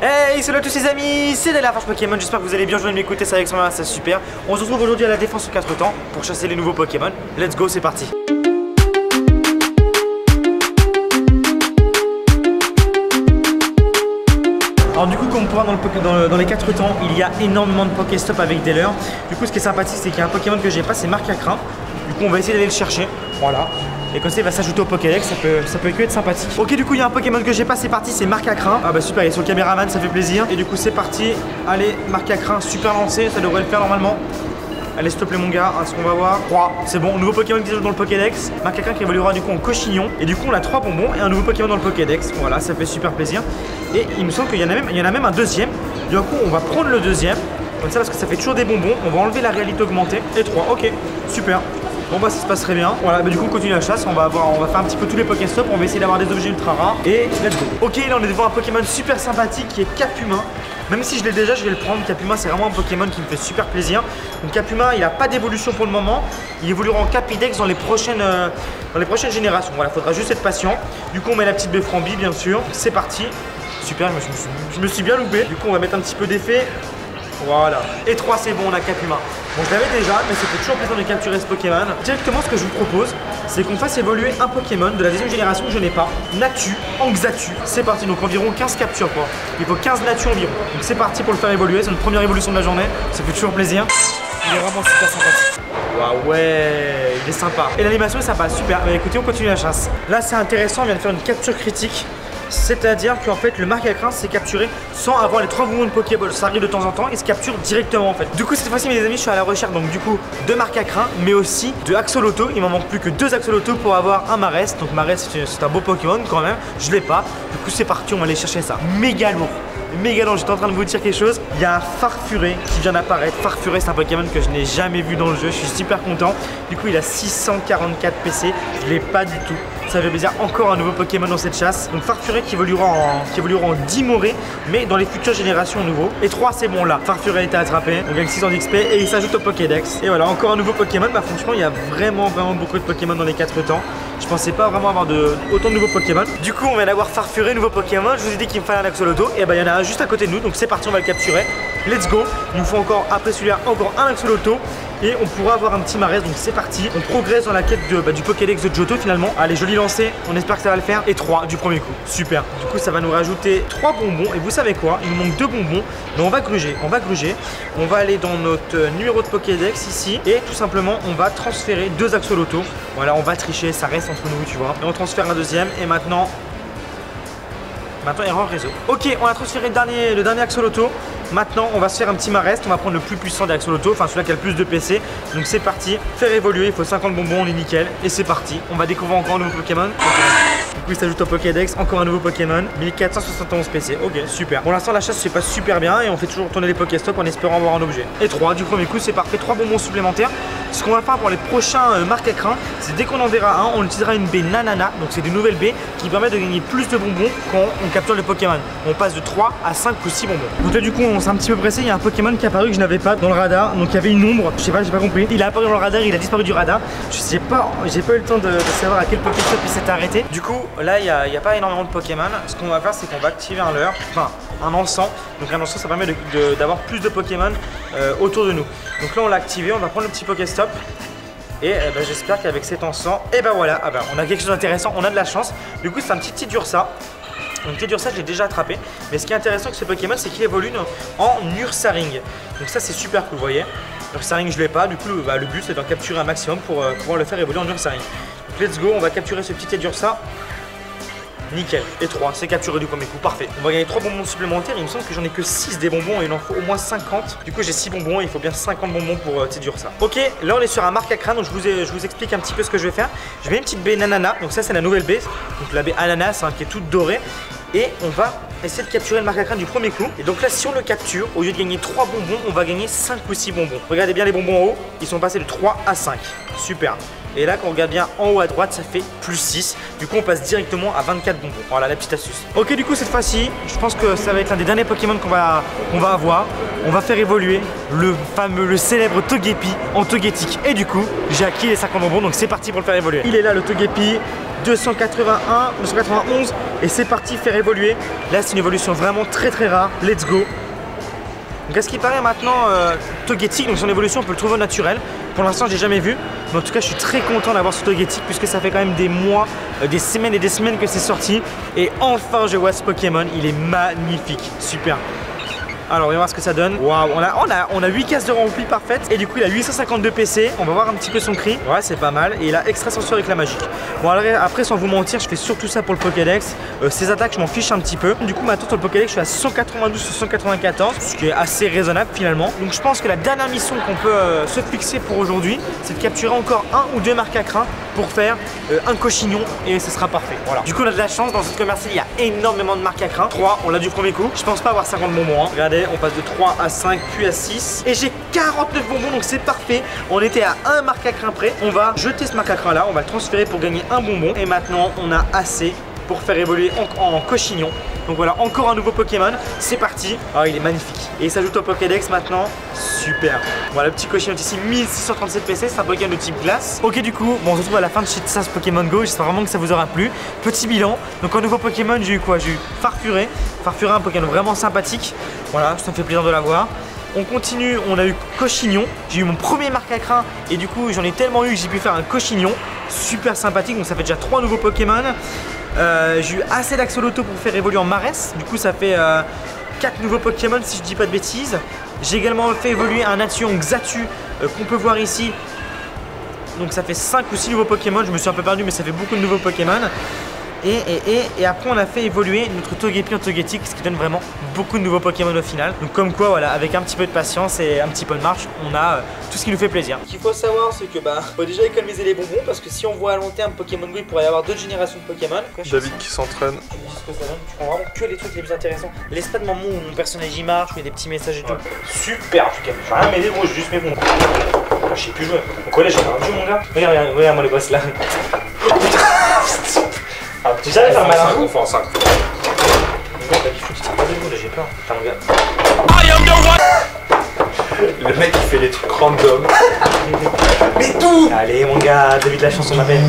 Hey, salut à tous les amis, c'est la Forge Pokémon, j'espère que vous allez bien, je viens de m'écouter, ça avec son c'est super. On se retrouve aujourd'hui à la défense aux 4 temps pour chasser les nouveaux Pokémon. Let's go, c'est parti. Alors du coup, comme on peut voir dans les 4 temps, il y a énormément de Pokéstop avec des leurs. Du coup, ce qui est sympathique, c'est qu'il y a un Pokémon que j'ai pas, c'est Marcacrin. Du coup, on va essayer d'aller le chercher, voilà. Et comme ça, il va s'ajouter au Pokédex, ça peut que être sympathique. Ok, du coup, il y a un Pokémon que j'ai pas, c'est parti, c'est Marcacrin. Ah bah super, il est sur le caméraman, ça fait plaisir. Et du coup, c'est parti. Allez, Marcacrin, super lancé, ça devrait le faire normalement. Allez, s'il te plaît, mon gars, ce qu'on va voir. 3, c'est bon, nouveau Pokémon qui s'ajoute dans le Pokédex. Marcacrin qui évoluera du coup en Cochignon. Et du coup, on a 3 bonbons et un nouveau Pokémon dans le Pokédex. Voilà, ça fait super plaisir. Et il me semble qu'il y en a même un deuxième. Du coup, on va prendre le deuxième. Comme ça, parce que ça fait toujours des bonbons. On va enlever la réalité augmentée. Et 3, ok, super. Bon bah ça se passe très bien. Voilà, bah du coup on continue la chasse, on va faire un petit peu tous les Pokéstops, on va essayer d'avoir des objets ultra rares et let's go. Ok, là on est devant un Pokémon super sympathique qui est Capumin. Même si je l'ai déjà, je vais le prendre. Capumin, c'est vraiment un Pokémon qui me fait super plaisir. Donc Capumin, il n'a pas d'évolution pour le moment. Il évoluera en Capidex dans les prochaines générations. Voilà, faudra juste être patient. Du coup on met la petite Beframbi bien sûr. C'est parti. Super, je me suis bien loupé. Du coup on va mettre un petit peu d'effet. Voilà. Et 3, c'est bon, on a Capumin. Bon, je l'avais déjà, mais c'était toujours plaisant de capturer ce Pokémon. Directement, ce que je vous propose, c'est qu'on fasse évoluer un Pokémon de la deuxième génération que je n'ai pas. Natu, en Xatu. C'est parti, donc environ 15 captures quoi. Il faut 15 Natu environ. Donc c'est parti pour le faire évoluer. C'est notre première évolution de la journée. Ça fait toujours plaisir. Il est vraiment super sympathique. Waouh, ouais, il est sympa. Et l'animation est sympa, super. Bah, écoutez, on continue la chasse. Là, c'est intéressant, on vient de faire une capture critique. C'est-à-dire qu'en fait le Marcacrin s'est capturé sans avoir les 3 bonbons de Pokéball. Ça arrive de temps en temps, il se capture directement en fait. Du coup cette fois-ci mes amis, je suis à la recherche donc du coup de Marcacrin, mais aussi de Axolotl. Il m'en manque plus que 2 Axolotl pour avoir un Marès. Donc Marès c'est un beau Pokémon quand même, je l'ai pas. Du coup c'est parti, on va aller chercher ça. Méga lourd. Méga long, j'étais en train de vous dire quelque chose. Il y a un Farfuré qui vient d'apparaître. Farfuré, c'est un Pokémon que je n'ai jamais vu dans le jeu. Je suis super content. Du coup, il a 644 PC. Je l'ai pas du tout. Ça fait plaisir. Encore un nouveau Pokémon dans cette chasse. Donc Farfuré qui évoluera en Dimoré, mais dans les futures générations nouveau. Et 3, c'est bon là. Farfuré a été attrapé. On gagne 6 ans d'XP et il s'ajoute au Pokédex. Et voilà, encore un nouveau Pokémon. Bah franchement, il y a vraiment beaucoup de Pokémon dans les 4 temps. Je pensais pas vraiment avoir autant de nouveaux Pokémon. Du coup, on vient d'avoir Farfuré, nouveau Pokémon. Je vous ai dit qu'il me fallait un Axolotl. Et bah, il y en a un juste à côté de nous. Donc c'est parti, on va le capturer. Let's go. Il nous faut encore, après celui-là, encore un Axolotl. Et on pourra avoir un petit Marès. Donc c'est parti. On progresse dans la quête du Pokédex de Johto finalement. Allez, joli lancé. On espère que ça va le faire. Et 3 du premier coup. Super. Du coup, ça va nous rajouter 3 bonbons. Et vous savez quoi? Il nous manque 2 bonbons. Mais on va gruger. On va aller dans notre numéro de Pokédex ici. Et tout simplement, on va transférer 2 Axolotl. Voilà, on va tricher. Ça reste entre nous, tu vois. Et on transfère un deuxième. Et maintenant, erreur réseau. Ok, on a transféré le dernier Axolotl. Maintenant, on va se faire un petit Marès. On va prendre le plus puissant des Axolotl, enfin celui-là qui a le plus de PC. Donc c'est parti. Faire évoluer, il faut 50 bonbons, on est nickel. Et c'est parti. On va découvrir encore un nouveau Pokémon. Du coup, il s'ajoute au Pokédex. Encore un nouveau Pokémon. 1471 PC. Ok, super. Pour l'instant, la chasse se passe super bien. Et on fait toujours tourner les Pokéstops en espérant avoir un objet. Et 3 du premier coup, c'est parfait. 3 bonbons supplémentaires. Ce qu'on va faire pour les prochains Marcacrin, c'est dès qu'on en verra un, on utilisera une baie Nanana. Donc c'est des nouvelles baies qui permettent de gagner plus de bonbons quand on capture les Pokémon. On passe de 3 à 5 ou 6 bonbons. Donc là, du coup, on s'est un petit peu pressé. Il y a un Pokémon qui est apparu que je n'avais pas dans le radar. Donc il y avait une ombre. Je sais pas, j'ai pas compris. Il est apparu dans le radar, il a disparu du radar. Je sais pas, j'ai pas eu le temps de savoir à quel Pokéstop il s'est arrêté. Du coup, là, il y a pas énormément de Pokémon. Ce qu'on va faire, c'est qu'on va activer un leurre, enfin un encens. Donc un encens, ça permet d'avoir plus de Pokémon autour de nous. Donc là, on l'a activé. On va prendre le petit Pokéstop. Et j'espère qu'avec cet encens, et voilà, on a quelque chose d'intéressant, on a de la chance. Du coup, c'est un petit Tidursa. Donc Tidursa, je l'ai déjà attrapé. Mais ce qui est intéressant avec ce Pokémon, c'est qu'il évolue en Ursaring. Donc ça, c'est super cool, vous voyez. Ursaring, je l'ai pas. Du coup, le but, c'est d'en capturer un maximum pour pouvoir le faire évoluer en Ursaring. Donc let's go, on va capturer ce petit Tidursa. Nickel. Et 3, c'est capturé du premier coup, parfait. On va gagner 3 bonbons supplémentaires. Il me semble que j'en ai que 6 des bonbons et il en faut au moins 50. Du coup, j'ai 6 bonbons et il faut bien 50 bonbons pour Tidursa. Ok, là on est sur un Marcacrin. Donc je vous explique un petit peu ce que je vais faire. Je vais une petite baie Nanana. Donc ça, c'est la nouvelle baie. Donc la baie Ananas qui est toute dorée. Et on va essayer de capturer le Marcacrin du premier coup. Et donc là, si on le capture, au lieu de gagner 3 bonbons, on va gagner 5 ou 6 bonbons. Regardez bien les bonbons en haut, ils sont passés de 3 à 5. Super. Et là, quand on regarde bien en haut à droite, ça fait plus 6. Du coup, on passe directement à 24 bonbons. Voilà la petite astuce. Ok, du coup, cette fois-ci, je pense que ça va être l'un des derniers Pokémon qu'on va avoir. On va faire évoluer le célèbre Togepi en Togetic. Et du coup, j'ai acquis les 50 bonbons, donc c'est parti pour le faire évoluer. Il est là, le Togepi 281, 291. Et c'est parti, faire évoluer. Là, c'est une évolution vraiment très très rare. Let's go. Donc à ce qui paraît maintenant, Togetic, donc son évolution, on peut le trouver au naturel. Pour l'instant, j'ai jamais vu, mais en tout cas, je suis très content d'avoir ce Togetic puisque ça fait quand même des mois, des semaines et des semaines que c'est sorti. Et enfin, je vois ce Pokémon, il est magnifique, super. Alors, on va voir ce que ça donne. Waouh, on a 8 cases de rempli parfaites. Et du coup, il a 852 PC. On va voir un petit peu son cri. Ouais, c'est pas mal. Et il a extrasensoriel avec la magique. Bon, alors après, sans vous mentir, je fais surtout ça pour le Pokédex. Ses attaques, je m'en fiche un petit peu. Du coup, maintenant, sur le Pokédex, je suis à 192 sur 194. Ce qui est assez raisonnable finalement. Donc, je pense que la dernière mission qu'on peut se fixer pour aujourd'hui, c'est de capturer encore 1 ou 2 marques à crin pour faire un cochignon. Et ce sera parfait. Voilà. Du coup, on a de la chance. Dans cette commerciale, il y a énormément de marques à crin. 3, on l'a du premier coup. Je pense pas avoir 50 bonbons. Hein. Regardez. On passe de 3 à 5 puis à 6 et j'ai 49 bonbons, donc c'est parfait. On était à un marque à crin près. On va jeter ce marque à crin là, on va le transférer pour gagner un bonbon. Et maintenant on a assez pour faire évoluer en cochignon. Donc voilà, encore un nouveau Pokémon. C'est parti. Ah, il est magnifique. Et il s'ajoute au Pokédex maintenant. Super. Voilà, le petit cochignon ici, 1637 PC. C'est un Pokémon de type glace. Ok, du coup, bon, on se retrouve à la fin de ça, ce Pokémon Go. J'espère vraiment que ça vous aura plu. Petit bilan. Donc, en nouveau Pokémon, j'ai eu quoi? J'ai eu Farfuré. Farfuré, un Pokémon vraiment sympathique. Voilà, ça me fait plaisir de l'avoir. On continue, on a eu Cochignon. J'ai eu mon premier marque à crin et du coup, j'en ai tellement eu que j'ai pu faire un Cochignon. Super sympathique. Donc, ça fait déjà 3 nouveaux Pokémon. J'ai eu assez d'Axolotl pour faire évoluer en Marès. Du coup, ça fait 4 nouveaux Pokémon si je dis pas de bêtises. J'ai également fait évoluer un Nation Xatu qu'on peut voir ici. Donc ça fait 5 ou 6 nouveaux Pokémon. Je me suis un peu perdu mais ça fait beaucoup de nouveaux Pokémon. Et après on a fait évoluer notre Togepi en Togetic, ce qui donne vraiment beaucoup de nouveaux Pokémon au final. Donc comme quoi voilà, avec un petit peu de patience et un petit peu de marche, on a tout ce qui nous fait plaisir. Ce qu'il faut savoir c'est que faut déjà économiser les bonbons parce que si on voit à long terme Pokémon Go, il pourrait y avoir d'autres générations de Pokémon. David qui s'entraîne. Tu prends vraiment que les trucs les plus intéressants. Laisse pas de moment où mon personnage y marche, où il y a des petits messages et tout. Super, je vais rien m'aider gros, je juste mes bonbons. Je sais plus jouer. Au collège j'en ai un jeu mon gars. Regarde moi les boss là. Ah, tu savais faire malin. On fait en 5. J'ai peur. Putain, mon gars. Le mec il fait les trucs random. Mais tout. Allez mon gars, David la chanson m'appelle.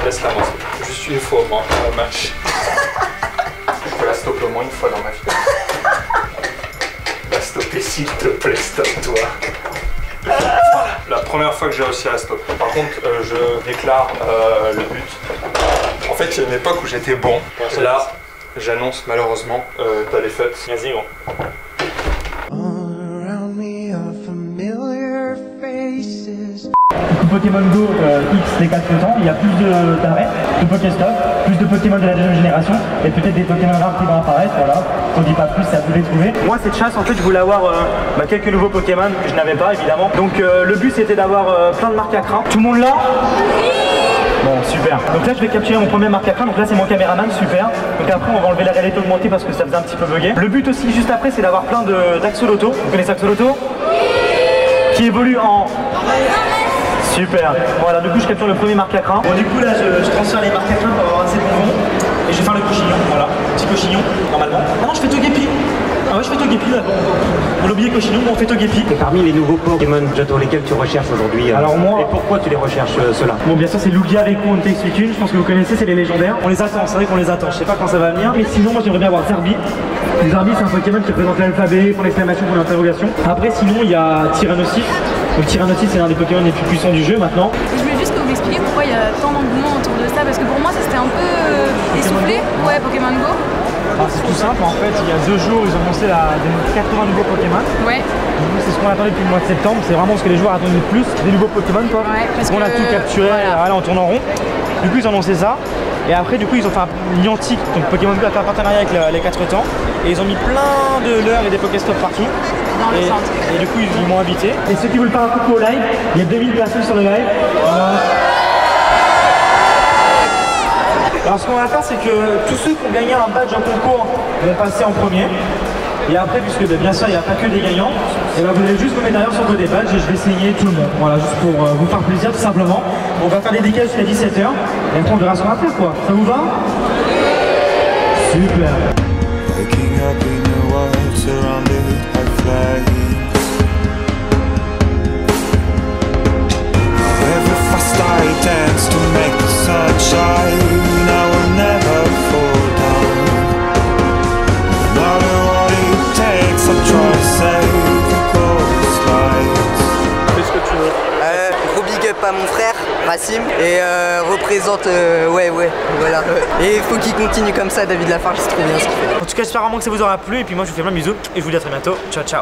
Laisse-la moi. Juste une fois au moins dans le match. Je peux la stopper au moins une fois dans ma vie. La stopper s'il te plaît, stop-toi. La première fois que j'ai réussi à la stopper. Par contre, je déclare le but. En fait, il y a une époque où j'étais bon. Là, j'annonce malheureusement ta défaite. Vas-y gros. Pokémon Go X des 4 temps, il y a plus d'arrêts, de Pokéstop, plus de Pokémon de la deuxième génération et peut-être des Pokémon rares qui vont apparaître, voilà. On dit pas plus, c'est à vous de les trouver. Moi cette chasse en fait je voulais avoir quelques nouveaux Pokémon que je n'avais pas évidemment. Donc le but c'était d'avoir plein de marques à crin. Tout le monde là? Bon super. Donc là je vais capturer mon premier marque à crin, donc là c'est mon caméraman, super. Donc après on va enlever la réalité augmentée parce que ça faisait un petit peu bugger. Le but aussi juste après c'est d'avoir plein d'Axolotl. Vous connaissez Axolotl? Qui évolue en... Super, voilà du coup je capture le premier marque à crin. Bon du coup là je transfère les marques à crin pour avoir assez de bonbons. Et je vais faire le cochignon, voilà, petit cochignon normalement. Ah non je fais Togepi. Ah ouais je fais Togepi là, on l'oubliait cochignon, mais on fait Togepi. Et parmi les nouveaux Pokémon dans lesquels tu recherches aujourd'hui, alors moi, et pourquoi tu les recherches ceux-là? Bon bien sûr c'est Lugia, Raikou, Onix, Suicune, je pense que vous connaissez, c'est les légendaires. On les attend, c'est vrai qu'on les attend, je sais pas quand ça va venir. Mais sinon moi j'aimerais bien avoir Zerbi. Zerbi c'est un Pokémon qui représente l'alphabet, pour l'exclamation, pour l'interrogation. Après sinon il y a Tyrannosif. Donc Tyrannosif c'est l'un des Pokémon les plus puissants du jeu maintenant. Et je voulais juste que vous m'expliquiez pourquoi il y a tant d'engouement autour de ça, parce que pour moi ça c'était un peu essoufflé. Ouais, Pokémon Go. Alors c'est tout simple, en fait il y a 2 jours ils ont lancé 80 nouveaux Pokémon. Ouais. C'est ce qu'on attendait depuis le mois de septembre, c'est vraiment ce que les joueurs attendaient le plus, des nouveaux Pokémon quoi. Ouais, parce qu'on a tout capturé, voilà, on tourne en rond. Du coup ils ont annoncé ça. Et après du coup ils ont fait un Niantic, donc Pokémon Go a fait un partenariat avec les 4 temps. Et ils ont mis plein de leurres et des Pokéstops partout. Dans le centre. Et du coup ils m'ont invité. Et ceux qui veulent faire un coucou au live, il y a 2000 personnes sur le live. Alors ce qu'on va faire c'est que tous ceux qui ont gagné un badge en concours vont passer en premier. Et après, puisque bien sûr il n'y a pas que des gagnants, et ben, vous allez juste vous mettre derrière sur vos badges et je vais signer tout le monde. Voilà, juste pour vous faire plaisir tout simplement. On va faire les décalages jusqu'à 17h et après on verra ce qu'on va faire quoi. Ça vous va? Super. Waking up in a world surrounded by flames. Every fast I dance to make the sun shine. I will never fall down. No matter what it takes, I'll try to save the coastlines. Fais ce que tu veux. Gros big up à mon frère Racim et représente ouais voilà et il faut qu'il continue comme ça. David Lafarge, c'est trop bien ce qu'il fait. En tout cas j'espère vraiment que ça vous aura plu et puis moi je vous fais plein de bisous et je vous dis à très bientôt. Ciao ciao.